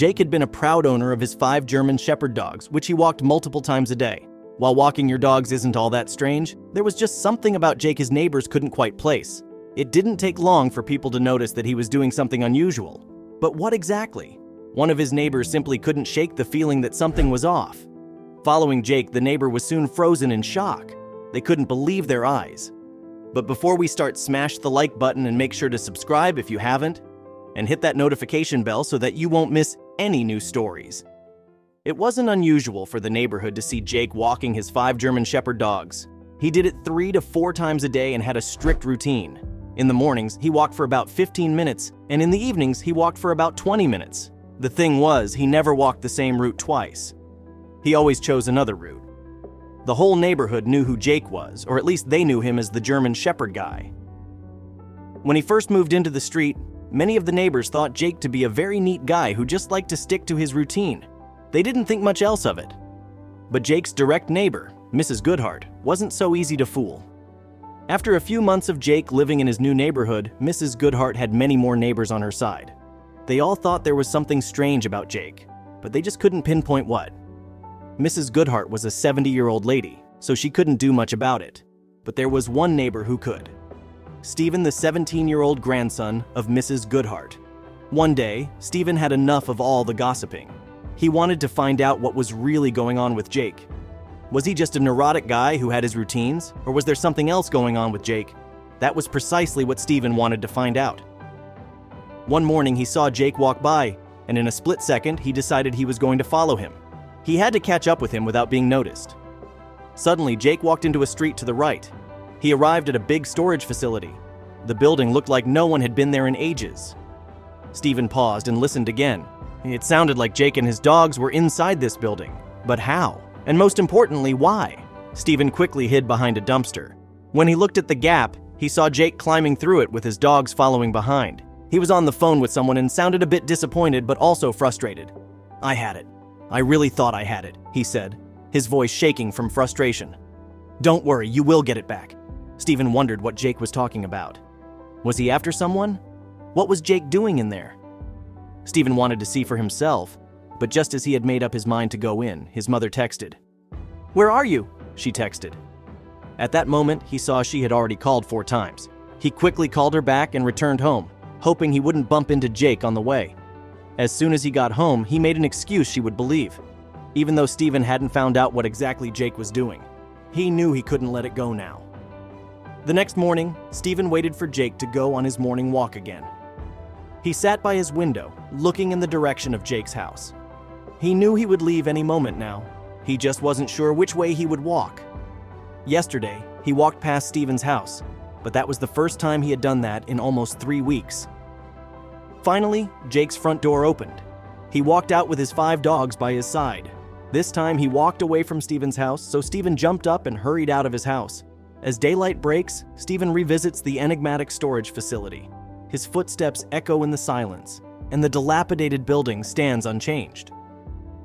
Jake had been a proud owner of his 5 German Shepherd dogs, which he walked multiple times a day. While walking your dogs isn't all that strange, there was just something about Jake his neighbors couldn't quite place. It didn't take long for people to notice that he was doing something unusual. But what exactly? One of his neighbors simply couldn't shake the feeling that something was off. Following Jake, the neighbor was soon frozen in shock. They couldn't believe their eyes. But before we start, smash the like button and make sure to subscribe if you haven't, and hit that notification bell so that you won't miss any new stories. It wasn't unusual for the neighborhood to see Jake walking his 5 German Shepherd dogs. He did it 3 to 4 times a day and had a strict routine. In the mornings, he walked for about 15 minutes, and in the evenings, he walked for about 20 minutes. The thing was, he never walked the same route twice. He always chose another route. The whole neighborhood knew who Jake was, or at least they knew him as the German Shepherd guy. When he first moved into the street, many of the neighbors thought Jake to be a very neat guy who just liked to stick to his routine. They didn't think much else of it. But Jake's direct neighbor, Mrs. Goodhart, wasn't so easy to fool. After a few months of Jake living in his new neighborhood, Mrs. Goodhart had many more neighbors on her side. They all thought there was something strange about Jake, but they just couldn't pinpoint what. Mrs. Goodhart was a 70-year-old lady, so she couldn't do much about it. But there was one neighbor who could. Stephen, the 17-year-old grandson of Mrs. Goodhart. One day, Stephen had enough of all the gossiping. He wanted to find out what was really going on with Jake. Was he just a neurotic guy who had his routines, or was there something else going on with Jake? That was precisely what Stephen wanted to find out. One morning, he saw Jake walk by, and in a split second, he decided he was going to follow him. He had to catch up with him without being noticed. Suddenly, Jake walked into a street to the right. He arrived at a big storage facility. The building looked like no one had been there in ages. Stephen paused and listened again. It sounded like Jake and his dogs were inside this building. But how? And most importantly, why? Stephen quickly hid behind a dumpster. When he looked at the gap, he saw Jake climbing through it with his dogs following behind. He was on the phone with someone and sounded a bit disappointed but also frustrated. "I had it. I really thought I had it," he said, his voice shaking from frustration. "Don't worry, you will get it back." Stephen wondered what Jake was talking about. Was he after someone? What was Jake doing in there? Stephen wanted to see for himself, but just as he had made up his mind to go in, his mother texted. "Where are you?" she texted. At that moment, he saw she had already called 4 times. He quickly called her back and returned home, hoping he wouldn't bump into Jake on the way. As soon as he got home, he made an excuse she would believe. Even though Stephen hadn't found out what exactly Jake was doing, he knew he couldn't let it go now. The next morning, Stephen waited for Jake to go on his morning walk again. He sat by his window, looking in the direction of Jake's house. He knew he would leave any moment now. He just wasn't sure which way he would walk. Yesterday, he walked past Stephen's house, but that was the first time he had done that in almost 3 weeks. Finally, Jake's front door opened. He walked out with his 5 dogs by his side. This time, he walked away from Stephen's house, so Stephen jumped up and hurried out of his house. As daylight breaks, Stephen revisits the enigmatic storage facility. His footsteps echo in the silence, and the dilapidated building stands unchanged.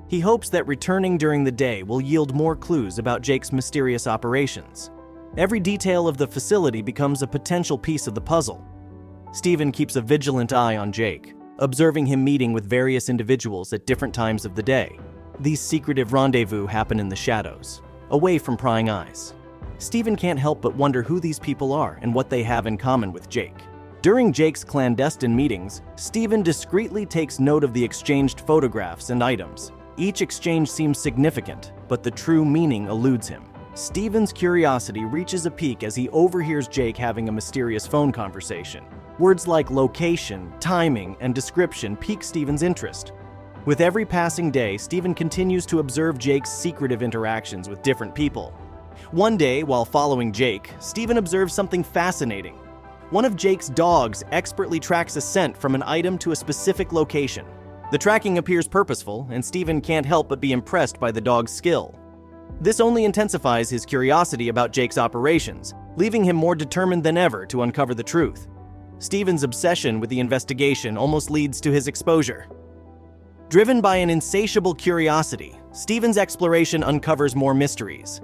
He hopes that returning during the day will yield more clues about Jake's mysterious operations. Every detail of the facility becomes a potential piece of the puzzle. Stephen keeps a vigilant eye on Jake, observing him meeting with various individuals at different times of the day. These secretive rendezvous happen in the shadows, away from prying eyes. Stephen can't help but wonder who these people are and what they have in common with Jake. During Jake's clandestine meetings, Stephen discreetly takes note of the exchanged photographs and items. Each exchange seems significant, but the true meaning eludes him. Stephen's curiosity reaches a peak as he overhears Jake having a mysterious phone conversation. Words like location, timing, and description pique Stephen's interest. With every passing day, Stephen continues to observe Jake's secretive interactions with different people. One day, while following Jake, Stephen observes something fascinating. One of Jake's dogs expertly tracks a scent from an item to a specific location. The tracking appears purposeful, and Stephen can't help but be impressed by the dog's skill. This only intensifies his curiosity about Jake's operations, leaving him more determined than ever to uncover the truth. Stephen's obsession with the investigation almost leads to his exposure. Driven by an insatiable curiosity, Stephen's exploration uncovers more mysteries.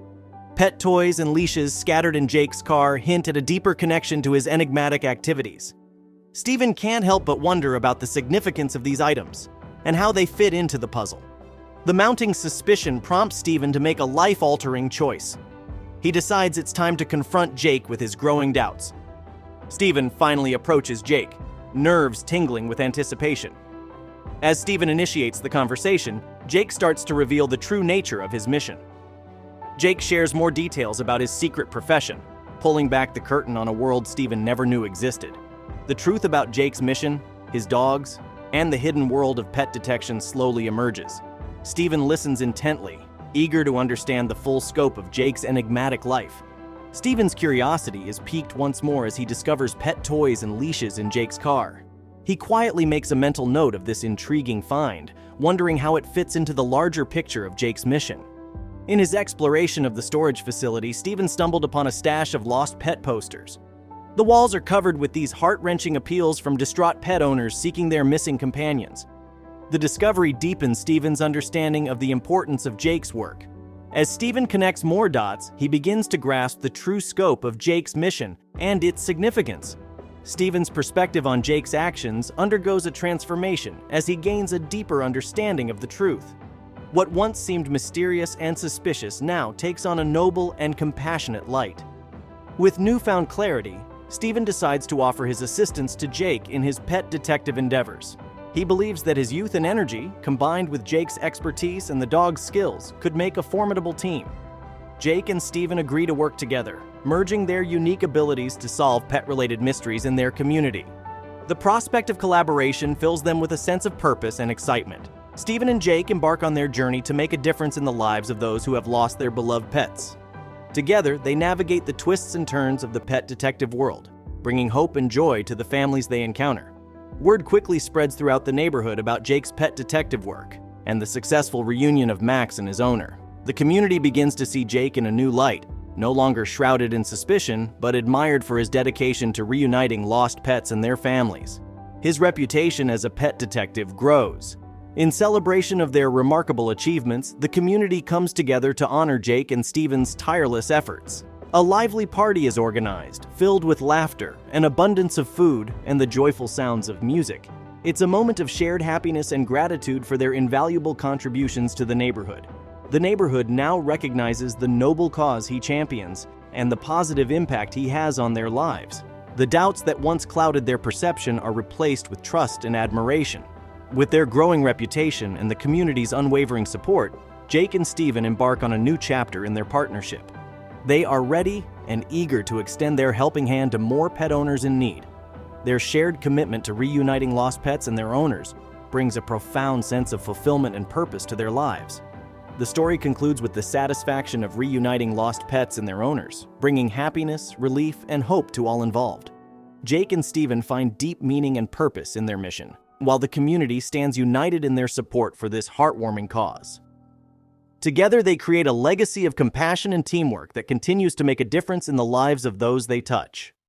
Pet toys and leashes scattered in Jake's car hint at a deeper connection to his enigmatic activities. Stephen can't help but wonder about the significance of these items. and how they fit into the puzzle. The mounting suspicion prompts Steven to make a life-altering choice. He decides it's time to confront Jake with his growing doubts. Steven finally approaches Jake, nerves tingling with anticipation. As Steven initiates the conversation, Jake starts to reveal the true nature of his mission. Jake shares more details about his secret profession, pulling back the curtain on a world Steven never knew existed. The truth about Jake's mission, his dogs, and the hidden world of pet detection slowly emerges. Steven listens intently, eager to understand the full scope of Jake's enigmatic life. Steven's curiosity is piqued once more as he discovers pet toys and leashes in Jake's car. He quietly makes a mental note of this intriguing find, wondering how it fits into the larger picture of Jake's mission. In his exploration of the storage facility, Steven stumbled upon a stash of lost pet posters. The walls are covered with these heart-wrenching appeals from distraught pet owners seeking their missing companions. The discovery deepens Steven's understanding of the importance of Jake's work. As Steven connects more dots, he begins to grasp the true scope of Jake's mission and its significance. Steven's perspective on Jake's actions undergoes a transformation as he gains a deeper understanding of the truth. What once seemed mysterious and suspicious now takes on a noble and compassionate light. With newfound clarity, Steven decides to offer his assistance to Jake in his pet detective endeavors. He believes that his youth and energy, combined with Jake's expertise and the dog's skills, could make a formidable team. Jake and Steven agree to work together, merging their unique abilities to solve pet-related mysteries in their community. The prospect of collaboration fills them with a sense of purpose and excitement. Steven and Jake embark on their journey to make a difference in the lives of those who have lost their beloved pets. Together, they navigate the twists and turns of the pet detective world, bringing hope and joy to the families they encounter. Word quickly spreads throughout the neighborhood about Jake's pet detective work and the successful reunion of Max and his owner. The community begins to see Jake in a new light, no longer shrouded in suspicion, but admired for his dedication to reuniting lost pets and their families. His reputation as a pet detective grows. In celebration of their remarkable achievements, the community comes together to honor Jake and Steven's tireless efforts. A lively party is organized, filled with laughter, an abundance of food, and the joyful sounds of music. It's a moment of shared happiness and gratitude for their invaluable contributions to the neighborhood. The neighborhood now recognizes the noble cause he champions and the positive impact he has on their lives. The doubts that once clouded their perception are replaced with trust and admiration. With their growing reputation and the community's unwavering support, Jake and Steven embark on a new chapter in their partnership. They are ready and eager to extend their helping hand to more pet owners in need. Their shared commitment to reuniting lost pets and their owners brings a profound sense of fulfillment and purpose to their lives. The story concludes with the satisfaction of reuniting lost pets and their owners, bringing happiness, relief, and hope to all involved. Jake and Steven find deep meaning and purpose in their mission, while the community stands united in their support for this heartwarming cause. Together, they create a legacy of compassion and teamwork that continues to make a difference in the lives of those they touch.